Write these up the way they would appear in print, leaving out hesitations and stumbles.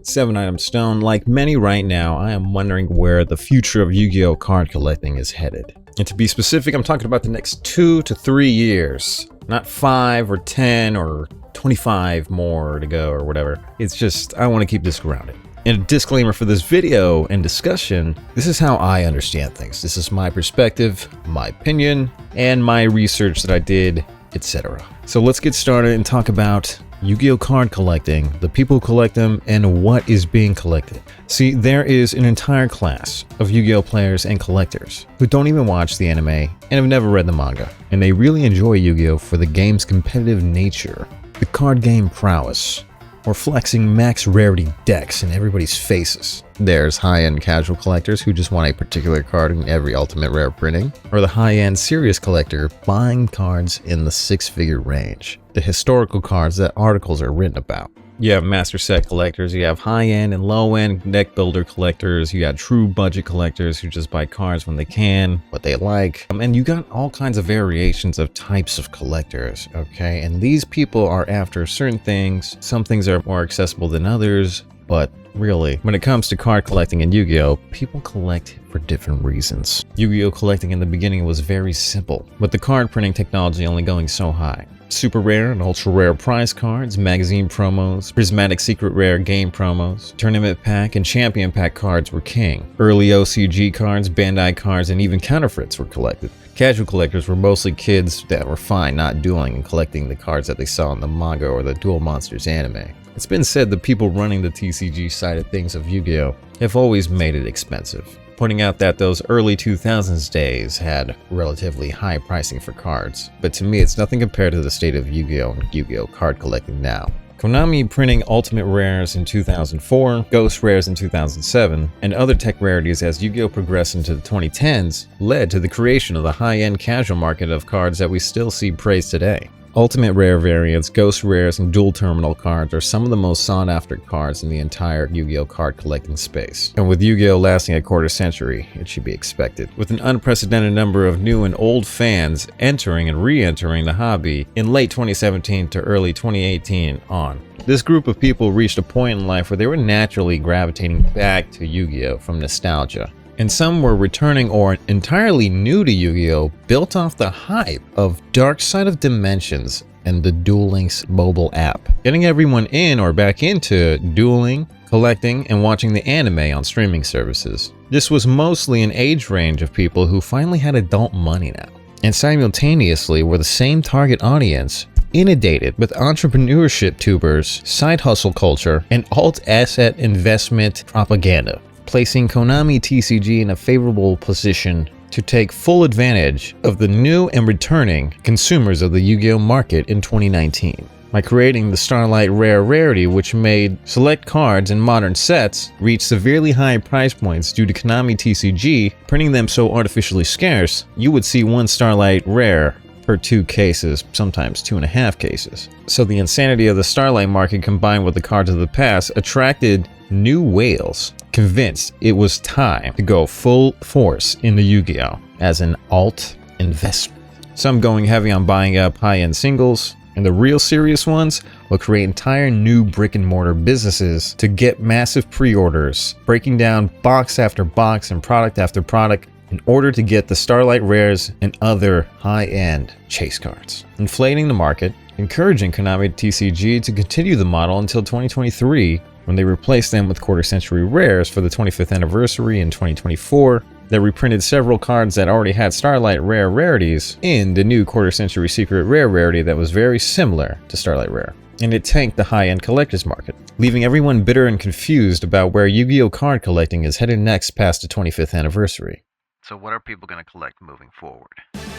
7 Item Stone. Like many right now, I am wondering where the future of Yu-Gi-Oh card collecting is headed. And to be specific, I'm talking about the next 2 to 3 years, not 5 or 10 or 25 more to go or whatever. It's just, I want to keep this grounded. And a disclaimer for this video and discussion, this is how I understand things. This is my perspective, my opinion, and my research that I did, etc. So let's get started and talk about Yu-Gi-Oh card collecting, the people who collect them, and what is being collected. See, there is an entire class of Yu-Gi-Oh players and collectors who don't even watch the anime and have never read the manga, and they really enjoy Yu-Gi-Oh for the game's competitive nature, the card game prowess, or flexing max rarity decks in everybody's faces. There's high-end casual collectors who just want a particular card in every ultimate rare printing, or the high-end serious collector buying cards in the 6-figure range, the historical cards that articles are written about. You have master set collectors, you have high-end and low-end deck builder collectors, you got true budget collectors who just buy cards when they can, what they like, and you got all kinds of variations of types of collectors, okay? And these people are after certain things. Some things are more accessible than others, but really, when it comes to card collecting in Yu-Gi-Oh, people collect for different reasons. Yu-Gi-Oh collecting in the beginning was very simple, with the card printing technology only going so high. Super rare and ultra rare prize cards, magazine promos, prismatic secret rare game promos, tournament pack and champion pack cards were king. Early OCG cards, Bandai cards, and even counterfeits were collected. Casual collectors were mostly kids that were fine not dueling and collecting the cards that they saw in the manga or the Duel Monsters anime. It's been said the people running the TCG side of things of Yu-Gi-Oh have always made it expensive, pointing out that those early 2000s days had relatively high pricing for cards. But to me, it's nothing compared to the state of Yu-Gi-Oh and Yu-Gi-Oh card collecting now. Konami printing Ultimate Rares in 2004, Ghost Rares in 2007, and other tech rarities as Yu-Gi-Oh progressed into the 2010s led to the creation of the high-end casual market of cards that we still see praised today. Ultimate Rare variants, Ghost Rares, and Dual Terminal cards are some of the most sought-after cards in the entire Yu-Gi-Oh card collecting space. And with Yu-Gi-Oh lasting a quarter century, it should be expected. With an unprecedented number of new and old fans entering and re-entering the hobby in late 2017 to early 2018 on. This group of people reached a point in life where they were naturally gravitating back to Yu-Gi-Oh from nostalgia. And some were returning or entirely new to Yu-Gi-Oh, built off the hype of Dark Side of Dimensions and the Duel Links mobile app, getting everyone in or back into dueling, collecting, and watching the anime on streaming services. This was mostly an age range of people who finally had adult money now, and simultaneously were the same target audience, inundated with entrepreneurship tubers, side hustle culture, and alt-asset investment propaganda, placing Konami TCG in a favorable position to take full advantage of the new and returning consumers of the Yu-Gi-Oh market in 2019 by creating the Starlight Rare rarity, which made select cards in modern sets reach severely high price points due to Konami TCG printing them so artificially scarce. You would see one Starlight Rare per 2 cases, sometimes 2.5 cases. So the insanity of the Starlight market combined with the cards of the past attracted new whales, convinced it was time to go full force into Yu-Gi-Oh as an alt investment. Some going heavy on buying up high-end singles, and the real serious ones will create entire new brick-and-mortar businesses to get massive pre-orders, breaking down box after box and product after product in order to get the Starlight Rares and other high-end chase cards, inflating the market, encouraging Konami TCG to continue the model until 2023, when they replaced them with quarter-century rares for the 25th anniversary in 2024, that reprinted several cards that already had Starlight Rare rarities in the new quarter-century secret rare rarity that was very similar to Starlight Rare. And it tanked the high-end collector's market, leaving everyone bitter and confused about where Yu-Gi-Oh card collecting is headed next past the 25th anniversary. So what are people going to collect moving forward?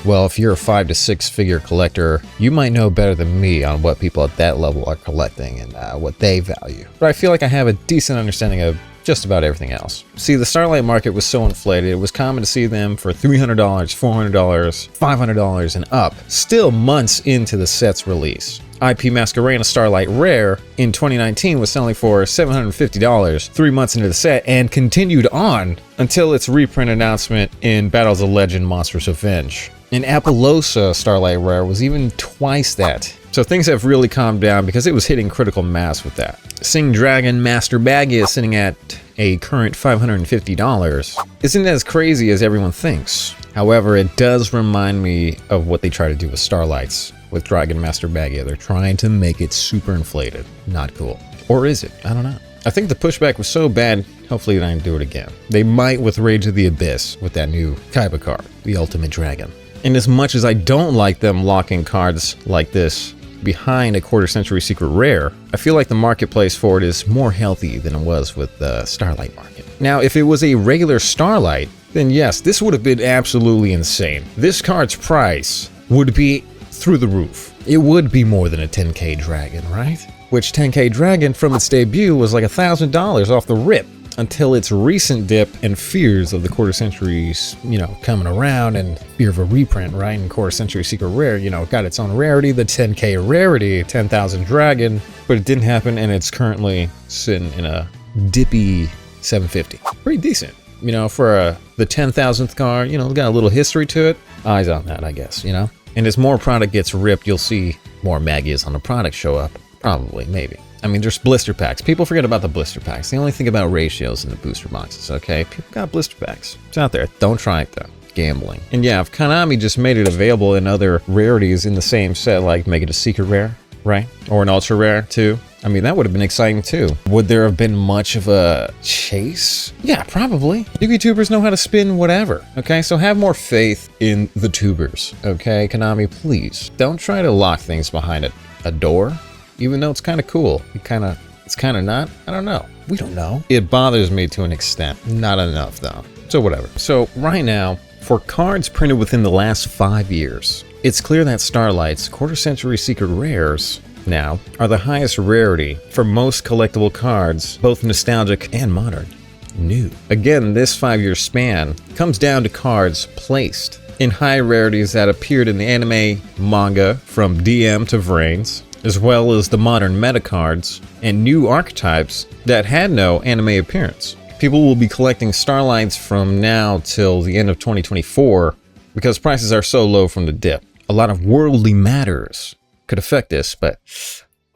Well, if you're a 5 to 6 figure collector, you might know better than me on what people at that level are collecting and what they value. But I feel like I have a decent understanding of just about everything else. See, the Starlight market was so inflated, it was common to see them for $300, $400, $500 and up, still months into the set's release. IP Masquerena Starlight Rare in 2019 was selling for $750 3 months into the set and continued on until its reprint announcement in Battles of Legend Monstrous Revenge. And Appaloosa Starlight Rare was even twice that So things have really calmed down because it was hitting critical mass with that. Sing Dragon Master Baggy is sitting at a current $550. Isn't as crazy as everyone thinks. However, it does remind me of what they try to do with Starlights with Dragon Master Baggy. They're trying to make it super inflated. Not cool. Or is it? I don't know. I think the pushback was so bad, hopefully they don't do it again. They might with Rage of the Abyss with that new Kaiba card, the Ultimate Dragon. And as much as I don't like them locking cards like this behind a quarter century secret rare, I feel like the marketplace for it is more healthy than it was with the Starlight market. Now, if it was a regular Starlight, then yes, this would have been absolutely insane. This card's price would be through the roof. It would be more than a 10k dragon, right? Which 10k dragon from its debut was like $1,000 off the rip, until its recent dip and fears of the quarter centuries, coming around, and fear of a reprint, right? And quarter century secret rare, got its own rarity, the 10k rarity, 10,000 dragon, but it didn't happen, and it's currently sitting in a dippy 750. Pretty decent, for the 10,000th card, got a little history to it. Eyes on that, I guess, And as more product gets ripped, you'll see more Magias on the product show up. Probably, maybe. I mean, there's blister packs. People forget about the blister packs. They only think about ratios in the booster boxes, okay? People got blister packs. It's out there. Don't try it, though. Gambling. And yeah, if Konami just made it available in other rarities in the same set, like make it a secret rare, right? Or an ultra rare, too. I mean, that would have been exciting, too. Would there have been much of a chase? Yeah, probably. Yugi tubers know how to spin whatever, okay? So have more faith in the tubers, okay? Konami, please. Don't try to lock things behind a door. Even though it's kind of cool. It's kind of not. I don't know. We don't know. It bothers me to an extent. Not enough, though. So whatever. So right now, for cards printed within the last 5 years, it's clear that Starlight's quarter century secret rares now are the highest rarity for most collectible cards, both nostalgic and modern. New. Again, this 5-year span comes down to cards placed in high rarities that appeared in the anime manga from DM to Vrains, as well as the modern meta cards and new archetypes that had no anime appearance. People will be collecting Starlights from now till the end of 2024 because prices are so low from the dip. A lot of worldly matters could affect this, but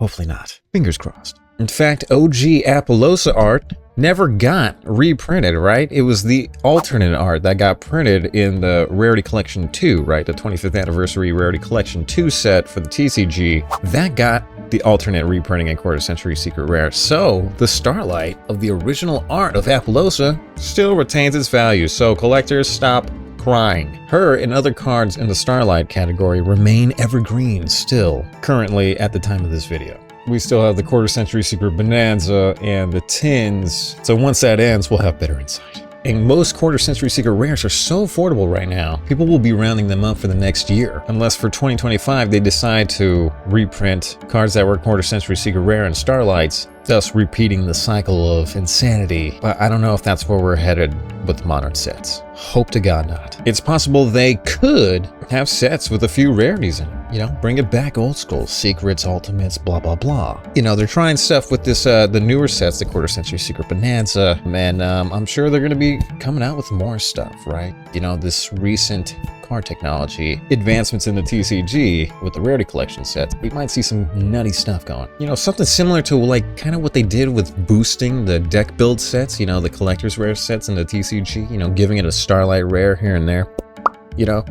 hopefully not. Fingers crossed. In fact, OG Appaloosa art never got reprinted, right? It was the alternate art that got printed in the Rarity Collection 2, right? The 25th Anniversary Rarity Collection 2 set for the TCG. That got the alternate reprinting in quarter century secret rare. So the Starlight of the original art of Appaloosa still retains its value. So collectors, stop crying. Her and other cards in the Starlight category remain evergreen still, currently at the time of this video. We still have the quarter century secret bonanza and the tins. So once that ends, we'll have better insight. And most quarter century secret rares are so affordable right now, people will be rounding them up for the next year. Unless for 2025, they decide to reprint cards that were quarter century secret rare and Starlights, thus repeating the cycle of insanity. But I don't know if that's where we're headed with modern sets. Hope to God not. It's possible they could have sets with a few rarities in it. Bring it back old school. Secrets, ultimates, blah, blah, blah. They're trying stuff with this, the newer sets, the quarter century secret bonanza. And I'm sure they're going to be coming out with more stuff, right? This recent card technology advancements in the TCG with the rarity collection sets, we might see some nutty stuff going. Something similar to like kind of what they did with boosting the deck build sets, the collector's rare sets in the TCG, giving it a Starlight rare here and there.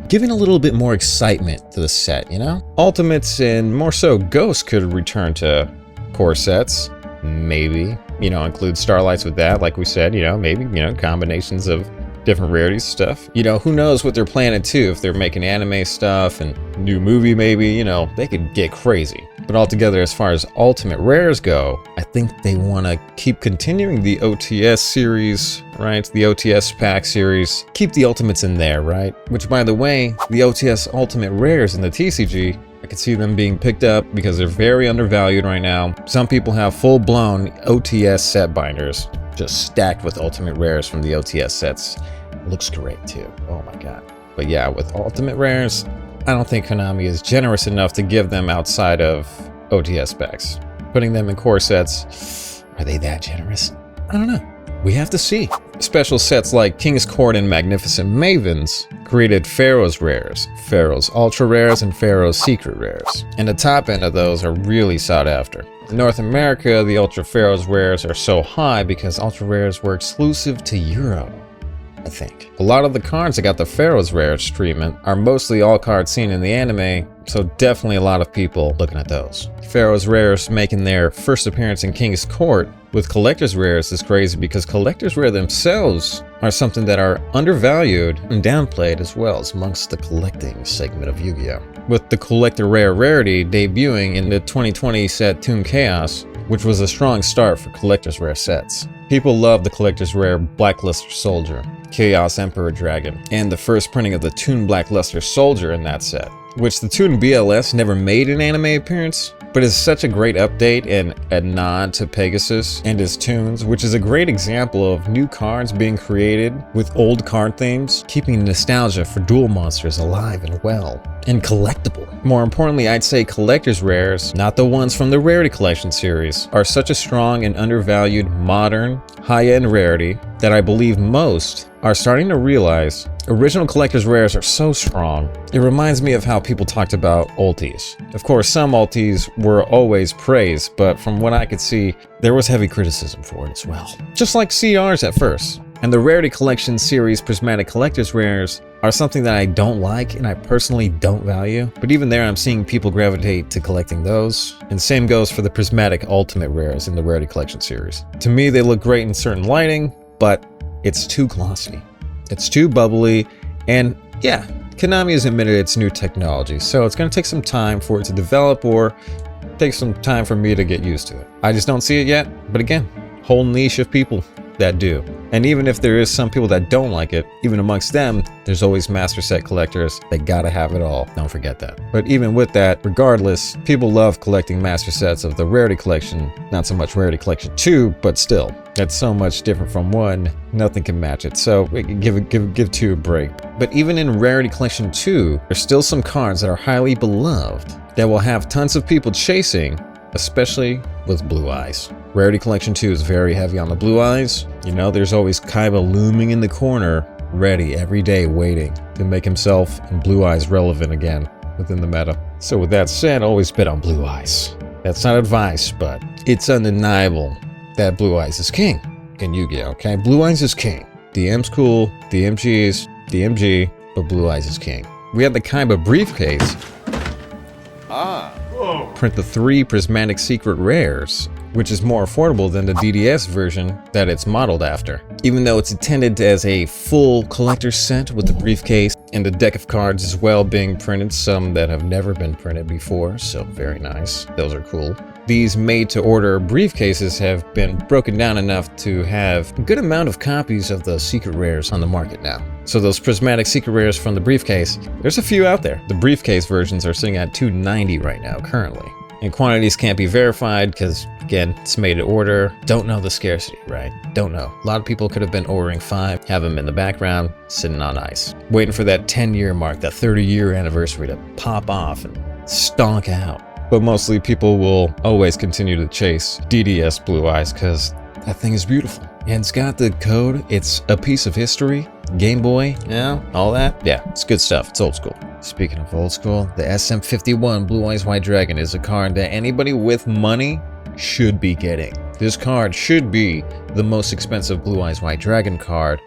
Giving a little bit more excitement to the set, Ultimates and more so Ghosts could return to core sets, maybe, include Starlights with that, like we said, maybe, combinations of different rarities stuff. Who knows what they're planning too, if they're making anime stuff and new movie maybe, they could get crazy. But altogether, as far as ultimate rares go, I think they want to keep continuing the OTS series, right? The OTS pack series. Keep the ultimates in there, right? Which, by the way, the OTS ultimate rares in the TCG, I could see them being picked up because they're very undervalued right now. Some people have full-blown OTS set binders, just stacked with ultimate rares from the OTS sets. Looks great too. Oh my god. But yeah, with ultimate rares, I don't think Konami is generous enough to give them outside of OTS specs. Putting them in core sets, are they that generous? I don't know. We have to see. Special sets like King's Court and Magnificent Mavens created Pharaoh's Rares, Pharaoh's Ultra Rares, and Pharaoh's Secret Rares. And the top end of those are really sought after. In North America, the Ultra Pharaoh's Rares are so high because Ultra Rares were exclusive to Euro, I think. A lot of the cards that got the Pharaoh's Rares treatment are mostly all cards seen in the anime, so definitely a lot of people looking at those. Pharaoh's Rares making their first appearance in King's Court with Collector's Rares is crazy because Collector's Rare themselves are something that are undervalued and downplayed as well as amongst the collecting segment of Yu-Gi-Oh! With the Collector Rare Rarity debuting in the 2020 set Toon Chaos, which was a strong start for Collector's Rare sets. People love the Collector's Rare Blackluster Soldier, Chaos Emperor Dragon, and the first printing of the Toon Blackluster Soldier in that set, which the Toon BLS never made an anime appearance, but is such a great update and a nod to Pegasus and his tunes, which is a great example of new cards being created with old card themes, keeping nostalgia for duel monsters alive and well, and collectible. More importantly, I'd say Collector's Rares, not the ones from the Rarity Collection series, are such a strong and undervalued modern, high-end rarity that I believe most are starting to realize original Collector's Rares are so strong. It reminds me of how people talked about ultis. Of course, some ultis were always praised, but from what I could see, there was heavy criticism for it as well. Just like CRs at first. And the Rarity Collection series Prismatic Collector's Rares are something that I don't like and I personally don't value. But even there, I'm seeing people gravitate to collecting those. And same goes for the Prismatic Ultimate Rares in the Rarity Collection series. To me, they look great in certain lighting, but it's too glossy. It's too bubbly, and yeah, Konami has admitted it's new technology, so it's going to take some time for it to develop or take some time for me to get used to it. I just don't see it yet, but again, whole niche of people that do. And even if there is some people that don't like it, even amongst them, there's always master set collectors that gotta have it all. Don't forget that. But even with that, regardless, people love collecting master sets of the Rarity Collection. Not so much Rarity Collection 2, but still, that's so much different from 1, nothing can match it. So give 2 a break. But even in Rarity Collection 2, there's still some cards that are highly beloved that will have tons of people chasing, especially with Blue Eyes. Rarity Collection 2 is very heavy on the Blue Eyes. You know, there's always Kaiba looming in the corner, ready every day waiting to make himself and Blue Eyes relevant again within the meta. So with that said, always bet on Blue Eyes. That's not advice, but it's undeniable that Blue Eyes is king in Yu-Gi-Oh! Okay, Blue Eyes is king. DM's cool, DMG's, DMG, but Blue Eyes is king. We had the Kaiba briefcase. Print the 3 Prismatic Secret Rares, which is more affordable than the DDS version that it's modeled after. Even though it's intended as a full collector's set with the briefcase and the deck of cards as well being printed, some that have never been printed before, so very nice. Those are cool. These made-to-order briefcases have been broken down enough to have a good amount of copies of the Secret Rares on the market now. So those Prismatic Secret Rares from the briefcase, there's a few out there. The briefcase versions are sitting at $290 right now, currently. And quantities can't be verified because, again, it's made to order. Don't know the scarcity, right? Don't know. A lot of people could have been ordering 5, have them in the background, sitting on ice, waiting for that 10-year mark, that 30-year anniversary to pop off and stonk out. But mostly people will always continue to chase DDS Blue Eyes because that thing is beautiful. And it's got the code, it's a piece of history, Game Boy, yeah, all that. Yeah, it's good stuff, it's old school. Speaking of old school, the SM51 Blue Eyes White Dragon is a card that anybody with money should be getting. This card should be the most expensive Blue Eyes White Dragon card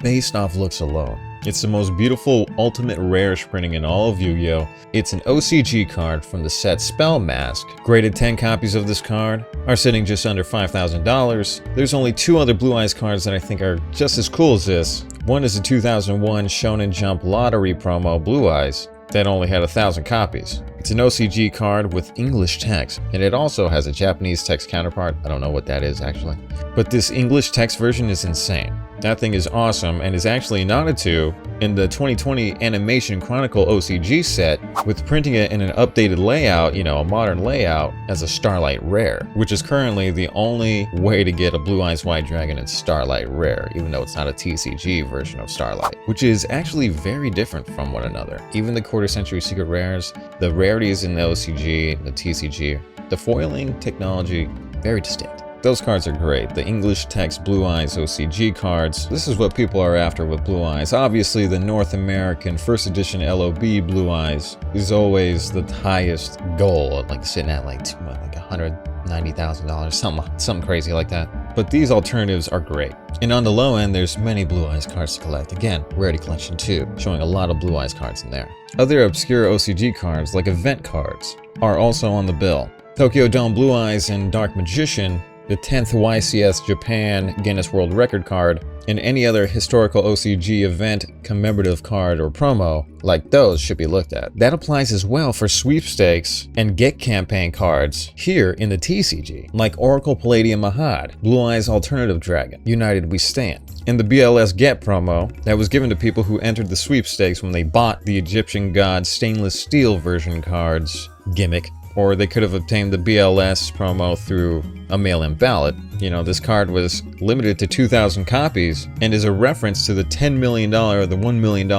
based off looks alone. It's the most beautiful ultimate rare printing in all of Yu-Gi-Oh! It's an OCG card from the set Spell Mask. Graded 10 copies of this card are sitting just under $5,000. There's only 2 other Blue Eyes cards that I think are just as cool as this. One is the 2001 Shonen Jump Lottery promo Blue Eyes that only had 1,000 copies. It's an OCG card with English text, and it also has a Japanese text counterpart. I don't know what that is actually. But this English text version is insane. That thing is awesome and is actually nodded to in the 2020 Animation Chronicle OCG set with printing it in an updated layout, you know, a modern layout as a Starlight Rare, which is currently the only way to get a Blue Eyes White Dragon in Starlight Rare, even though it's not a TCG version of Starlight, which is actually very different from one another. Even the quarter century secret rares, the rarities in the OCG, the TCG, the foiling technology, very distinct. Those cards are great. The English text Blue Eyes OCG cards. This is what people are after with Blue Eyes. Obviously, the North American first edition LOB Blue Eyes is always the highest goal, like sitting at like $190,000, something crazy like that. But these alternatives are great. And on the low end, there's many Blue Eyes cards to collect. Again, Rarity Collection 2, showing a lot of Blue Eyes cards in there. Other obscure OCG cards, like event cards, are also on the bill. Tokyo Dome Blue Eyes and Dark Magician, the 10th YCS Japan Guinness World Record card, and any other historical OCG event commemorative card or promo, like those should be looked at. That applies as well for sweepstakes and get campaign cards here in the TCG, like Oracle Palladium Mahad, Blue Eyes Alternative Dragon, United We Stand, and the BLS Get promo that was given to people who entered the sweepstakes when they bought the Egyptian God stainless steel version cards gimmick, or they could have obtained the BLS promo through a mail-in ballot. You know, this card was limited to 2,000 copies and is a reference to the $10 million or the $1 million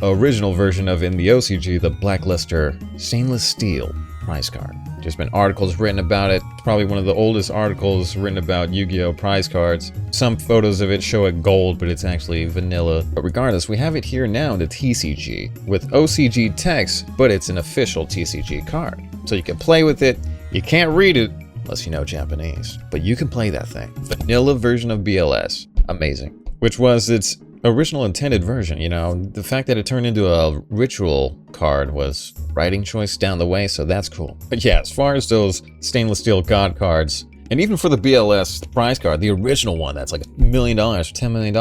original version of in the OCG, the Blackluster stainless steel prize card. There's been articles written about it. It's probably one of the oldest articles written about Yu-Gi-Oh! Prize cards. Some photos of it show it gold, but it's actually vanilla. But regardless, we have it here now in the TCG with OCG text, but it's an official TCG card. So you can play with it. You can't read it unless you know Japanese, but you can play that thing. Vanilla version of BLS. Amazing. Which was its original intended version, you know. The fact that it turned into a ritual card was writing choice down the way, so that's cool. But yeah, as far as those stainless steel God cards, and even for the BLS prize card, the original one that's like $1 million or $10 million,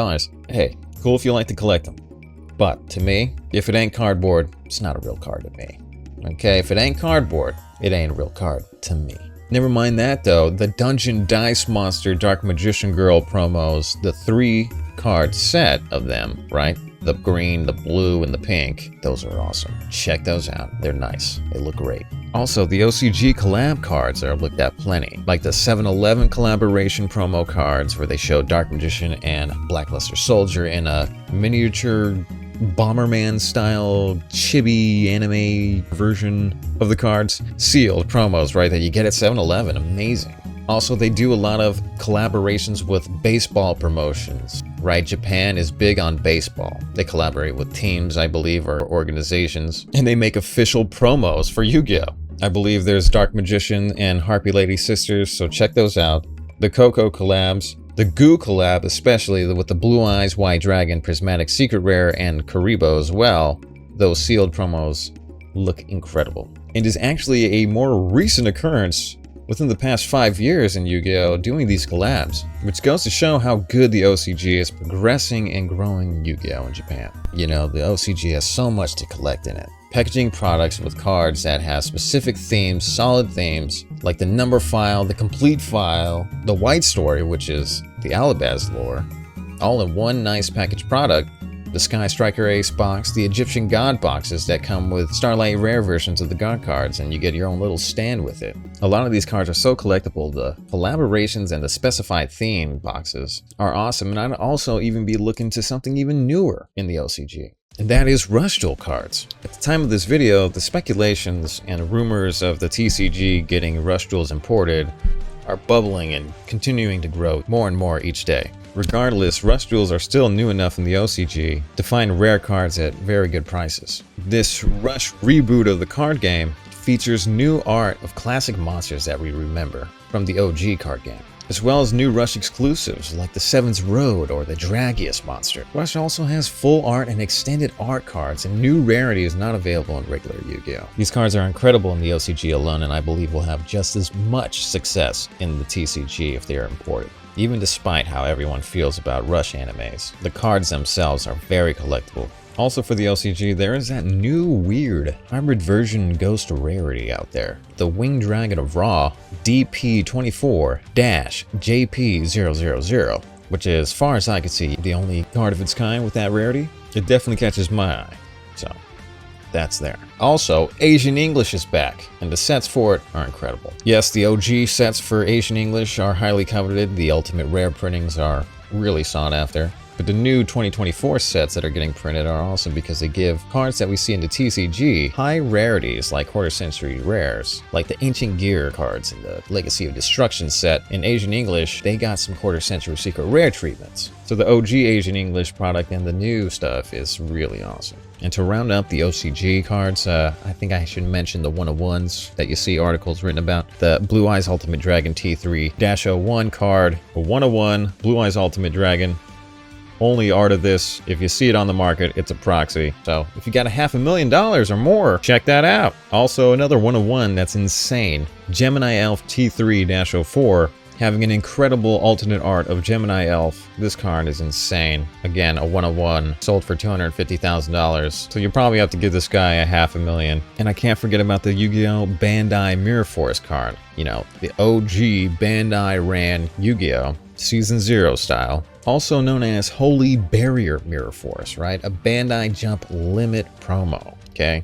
hey, cool if you like to collect them. But to me, if it ain't cardboard, it's not a real card to me. Okay, if it ain't cardboard, it ain't a real card to me. Never mind that though, the Dungeon Dice Monster Dark Magician Girl promos, the 3-card set of them, right? The green, the blue, and the pink, those are awesome. Check those out, they're nice, they look great. Also, the OCG collab cards are looked at plenty, like the 7-Eleven collaboration promo cards where they show Dark Magician and Blackluster Soldier in a miniature Bomberman style chibi anime version of the cards. Sealed promos, right, that you get at 7-Eleven. Amazing. Also, they do a lot of collaborations with baseball promotions, right? Japan is big on baseball. They collaborate with teams, I believe, or organizations, and they make official promos for Yu-Gi-Oh! I believe there's Dark Magician and Harpy Lady Sisters, so check those out. The Coco collabs. The Goo collab, especially with the Blue Eyes White Dragon, Prismatic Secret Rare, and Karibo as well, those sealed promos look incredible. It is actually a more recent occurrence within the past 5 years in Yu-Gi-Oh! Doing these collabs, which goes to show how good the OCG is progressing and growing Yu-Gi-Oh! In Japan. You know, the OCG has so much to collect in it. Packaging products with cards that have specific themes, solid themes, like the number file, the complete file, the White Story, which is the Alabaz lore, all in one nice packaged product. The Sky Striker Ace box, the Egyptian God boxes that come with Starlight Rare versions of the God cards, and you get your own little stand with it. A lot of these cards are so collectible. The collaborations and the specified theme boxes are awesome, and I'd also even be looking to something even newer in the OCG. And that is Rush Duel cards. At the time of this video, the speculations and rumors of the TCG getting Rush Duels imported are bubbling and continuing to grow more and more each day. Regardless, Rush Duels are still new enough in the OCG to find rare cards at very good prices. This Rush reboot of the card game features new art of classic monsters that we remember from the OG card game, as well as new Rush exclusives like the Seven's Road or the Dragius monster. Rush also has full art and extended art cards and new rarities not available in regular Yu-Gi-Oh! These cards are incredible in the OCG alone, and I believe will have just as much success in the TCG if they are imported. Even despite how everyone feels about Rush animes, the cards themselves are very collectible. Also for the OCG, there is that new weird hybrid version ghost rarity out there. The Winged Dragon of Ra DP24-JP000, which is, as far as I can see, the only card of its kind with that rarity. It definitely catches my eye, so that's there. Also, Asian English is back, and the sets for it are incredible. Yes, the OG sets for Asian English are highly coveted. The Ultimate Rare printings are really sought after. But the new 2024 sets that are getting printed are awesome because they give cards that we see in the TCG high rarities like quarter century rares, like the Ancient Gear cards in the Legacy of Destruction set. In Asian English, they got some quarter century secret rare treatments. So the OG Asian English product and the new stuff is really awesome. And to round up the OCG cards, I think I should mention the 101s that you see articles written about. The Blue Eyes Ultimate Dragon T3-01 card, a 101 Blue Eyes Ultimate Dragon. Only art of this, if you see it on the market, it's a proxy. So if you got $500,000 or more, check that out. Also another 101 that's insane. Gemini Elf T3-04. Having an incredible alternate art of Gemini Elf. This card is insane. Again, a 101, sold for $250,000. So you probably have to give this guy $500,000. And I can't forget about the Yu-Gi-Oh! Bandai Mirror Force card. You know, the OG Bandai ran Yu-Gi-Oh! Season 0 style. Also known as Holy Barrier Mirror Force, right? A Bandai Jump Limit promo, okay?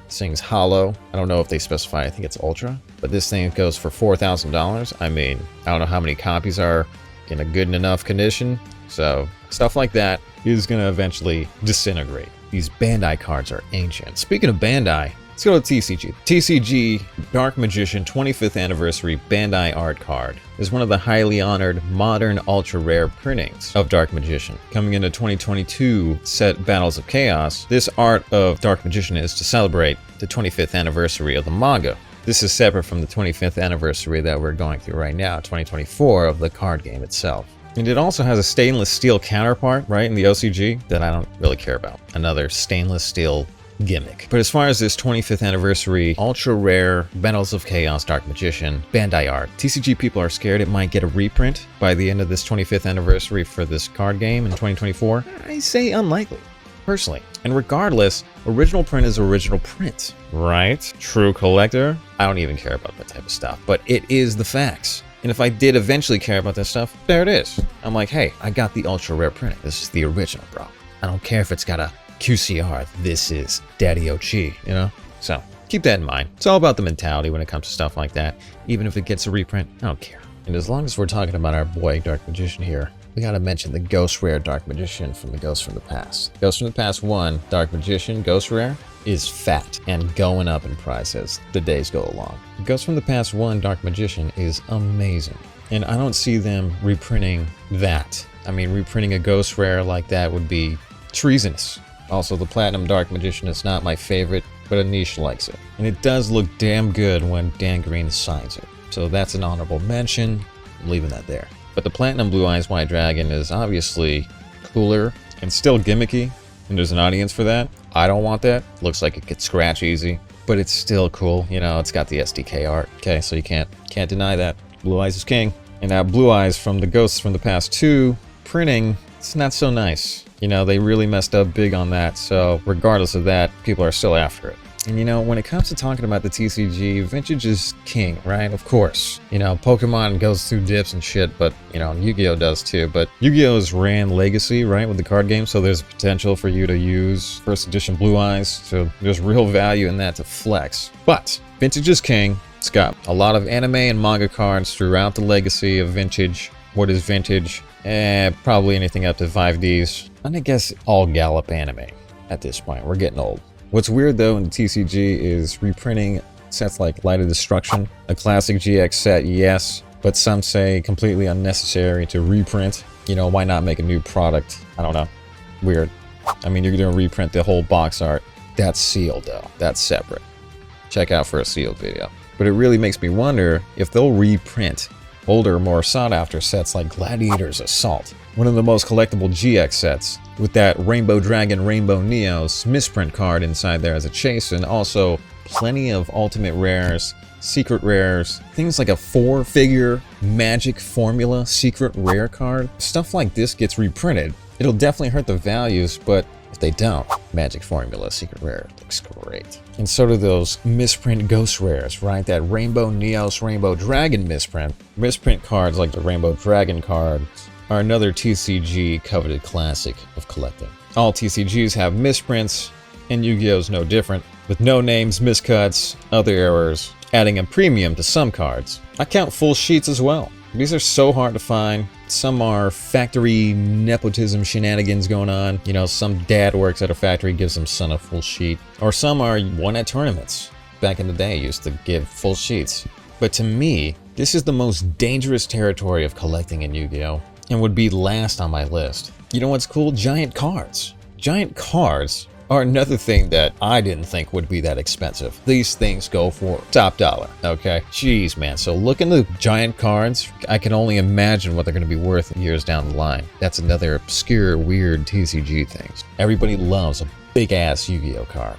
This thing's hollow. I don't know if they specify, I think it's Ultra. But this thing goes for $4,000. I mean, I don't know how many copies are in a good enough condition. So stuff like that is going to eventually disintegrate. These Bandai cards are ancient. Speaking of Bandai, let's go to TCG. TCG Dark Magician 25th Anniversary Bandai Art card is one of the highly honored modern ultra rare printings of Dark Magician. Coming into 2022 set Battles of Chaos, this art of Dark Magician is to celebrate the 25th anniversary of the manga. This is separate from the 25th anniversary that we're going through right now, 2024, of the card game itself. And it also has a stainless steel counterpart, right, in the OCG that I don't really care about. Another stainless steel gimmick. But as far as this 25th anniversary ultra rare Battles of Chaos Dark Magician Bandai art, TCG people are scared it might get a reprint by the end of this 25th anniversary for this card game in 2024. I say unlikely, personally. And regardless, original print is original print, right? True collector, I don't even care about that type of stuff, but it is the facts. And if I did eventually care about that stuff, there it is. I'm like, hey, I got the ultra rare printing. This is the original, bro. I don't care if it's got a QCR. This is Daddy OG, you know? So keep that in mind. It's all about the mentality when it comes to stuff like that. Even if it gets a reprint, I don't care. And as long as we're talking about our boy Dark Magician here, we gotta mention the Ghost Rare Dark Magician from the Ghost from the Past. Ghost from the Past 1 Dark Magician Ghost Rare is fat and going up in price as the days go along. Ghost from the Past 1 Dark Magician is amazing. And I don't see them reprinting that. I mean, reprinting a Ghost Rare like that would be treasonous. Also, the Platinum Dark Magician is not my favorite, but a niche likes it. And it does look damn good when Dan Green signs it. So that's an honorable mention. I'm leaving that there. But the Platinum Blue Eyes White Dragon is obviously cooler and still gimmicky, and there's an audience for that. I don't want that. Looks like it could scratch easy, but it's still cool. You know, it's got the SDK art. Okay, so you can't deny that. Blue Eyes is king. And now Blue Eyes from the Ghosts from the Past 2 printing, it's not so nice. You know, they really messed up big on that, so regardless of that, people are still after it. And you know, when it comes to talking about the TCG, vintage is king, right? Of course. You know, Pokemon goes through dips and shit, but, you know, Yu-Gi-Oh does too. But Yu-Gi-Oh's ran legacy, right, with the card game, so there's potential for you to use first edition Blue Eyes, so there's real value in that to flex. But vintage is king. It's got a lot of anime and manga cards throughout the legacy of vintage. What is vintage? Probably anything up to 5Ds. And I guess all Gallop anime at this point. We're getting old. What's weird though in the TCG is reprinting sets like Light of Destruction. A classic GX set, yes, but some say completely unnecessary to reprint. You know, why not make a new product? I don't know. Weird. I mean, you're gonna reprint the whole box art. That's sealed though. That's separate. Check out for a sealed video. But it really makes me wonder if they'll reprint older, more sought-after sets like Gladiator's Assault, one of the most collectible GX sets, with that Rainbow Dragon, Rainbow Neos misprint card inside there as a chase, and also plenty of ultimate rares, secret rares, things like a 4-figure Magic Formula secret rare card. Stuff like this gets reprinted. It'll definitely hurt the values, but if they don't, Magic Formula secret rare looks great. And so do those misprint ghost rares, right? That Rainbow Neos, Rainbow Dragon misprint. Misprint cards like the Rainbow Dragon cards are another TCG coveted classic of collecting. All TCGs have misprints, and Yu-Gi-Oh's no different, with no names, miscuts, other errors, adding a premium to some cards. I count full sheets as well. These are so hard to find. Some are factory nepotism shenanigans going on. You know, some dad works at a factory, gives some son a full sheet. Or some are won at tournaments. Back in the day, used to give full sheets. But to me, this is the most dangerous territory of collecting in Yu-Gi-Oh! And would be last on my list. You know what's cool? Giant cards. Giant cards are another thing that I didn't think would be that expensive. These things go for top dollar, okay? Jeez, man. So look into giant cards. I can only imagine what they're going to be worth years down the line. That's another obscure, weird TCG thing. Everybody loves a big-ass Yu-Gi-Oh card,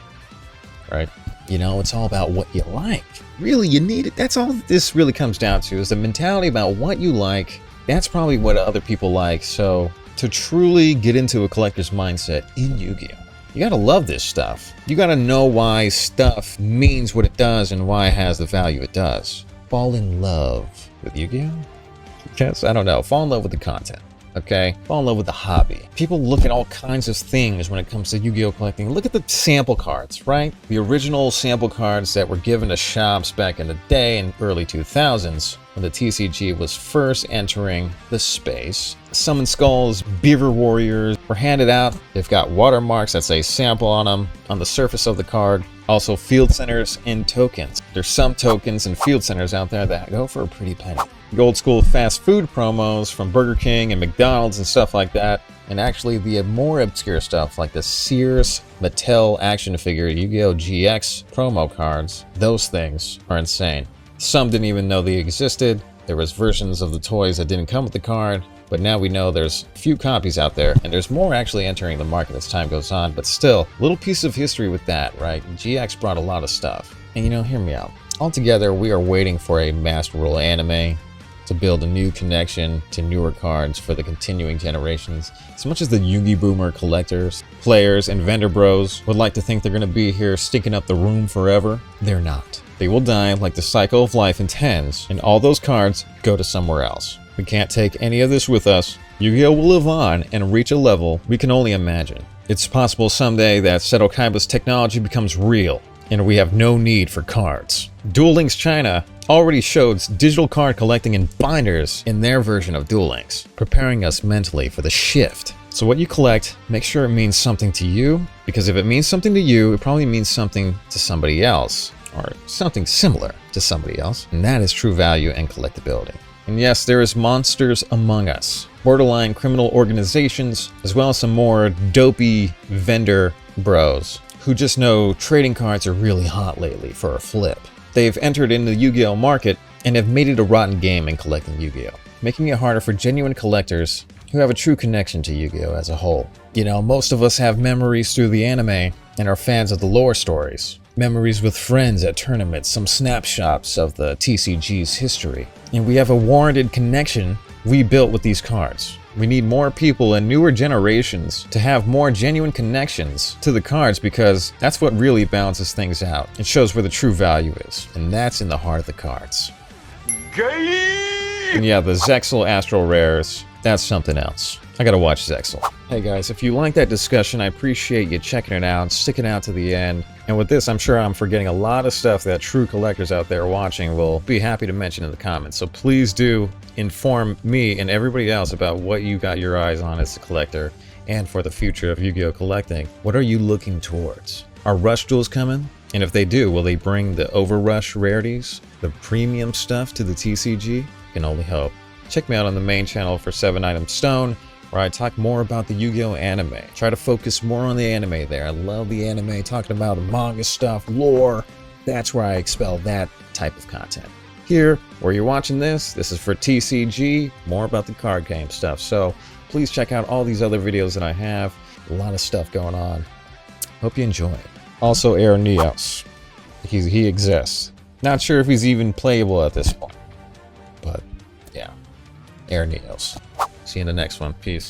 right? You know, it's all about what you like. Really, you need it. That's all this really comes down to, is the mentality about what you like. That's probably what other people like. So to truly get into a collector's mindset in Yu-Gi-Oh! You gotta love this stuff. You gotta know why stuff means what it does and why it has the value it does. Fall in love with Yu-Gi-Oh? Yes, I don't know. Fall in love with the content, okay? Fall in love with the hobby. People look at all kinds of things when it comes to Yu-Gi-Oh collecting. Look at the sample cards, right? The original sample cards that were given to shops back in the day in early 2000s. When the TCG was first entering the space. Summon Skulls, Beaver Warriors were handed out. They've got watermarks that say sample on them on the surface of the card. Also field centers and tokens. There's some tokens and field centers out there that go for a pretty penny. The old school fast food promos from Burger King and McDonald's and stuff like that. And actually the more obscure stuff like the Sears Mattel action figure Yu-Gi-Oh! GX promo cards. Those things are insane. Some didn't even know they existed. There was versions of the toys that didn't come with the card, but now we know there's a few copies out there, and there's more actually entering the market as time goes on, but still, little piece of history with that, right? GX brought a lot of stuff. And you know, hear me out. Altogether, we are waiting for a Master Rule anime to build a new connection to newer cards for the continuing generations. As much as the Yugi Boomer collectors, players, and vendor bros would like to think they're going to be here stinking up the room forever, they're not. They will die like the cycle of life intends, and all those cards go to somewhere else. We can't take any of this with us. Yu-Gi-Oh! Will live on and reach a level we can only imagine. It's possible someday that Seto Kaiba's technology becomes real, and we have no need for cards. Duel Links China already showed digital card collecting in binders in their version of Duel Links, preparing us mentally for the shift. So what you collect, make sure it means something to you, because if it means something to you, it probably means something to somebody else, or something similar to somebody else, and that is true value and collectability. And yes, there is monsters among us, borderline criminal organizations, as well as some more dopey vendor bros who just know trading cards are really hot lately for a flip. They've entered into the Yu-Gi-Oh! Market and have made it a rotten game in collecting Yu-Gi-Oh!, making it harder for genuine collectors who have a true connection to Yu-Gi-Oh! As a whole. You know, most of us have memories through the anime and are fans of the lore stories. Memories with friends at tournaments, some snapshots of the TCG's history. And we have a warranted connection we built with these cards. We need more people and newer generations to have more genuine connections to the cards, because that's what really balances things out. It shows where the true value is, and that's in the heart of the cards. And yeah, the Zexal Astral Rares, that's something else. I gotta watch Zexal. Hey guys, if you like that discussion, I appreciate you checking it out, sticking out to the end. And with this, I'm sure I'm forgetting a lot of stuff that true collectors out there watching will be happy to mention in the comments. So please do inform me and everybody else about what you got your eyes on as a collector, and for the future of Yu-Gi-Oh! Collecting. What are you looking towards? Are Rush Duels coming? And if they do, will they bring the Overrush rarities, the premium stuff to the TCG? Can only hope. Check me out on the main channel for 7 Item Stone, where I talk more about the Yu-Gi-Oh! Anime. Try to focus more on the anime there. I love the anime, talking about manga stuff, lore. That's where I expel that type of content. Here, where you're watching this is for TCG, more about the card game stuff. So please check out all these other videos that I have. A lot of stuff going on. Hope you enjoy it. Also, Air Neos. He exists. Not sure if he's even playable at this point. But, yeah. Air Neos. See you in the next one. Peace.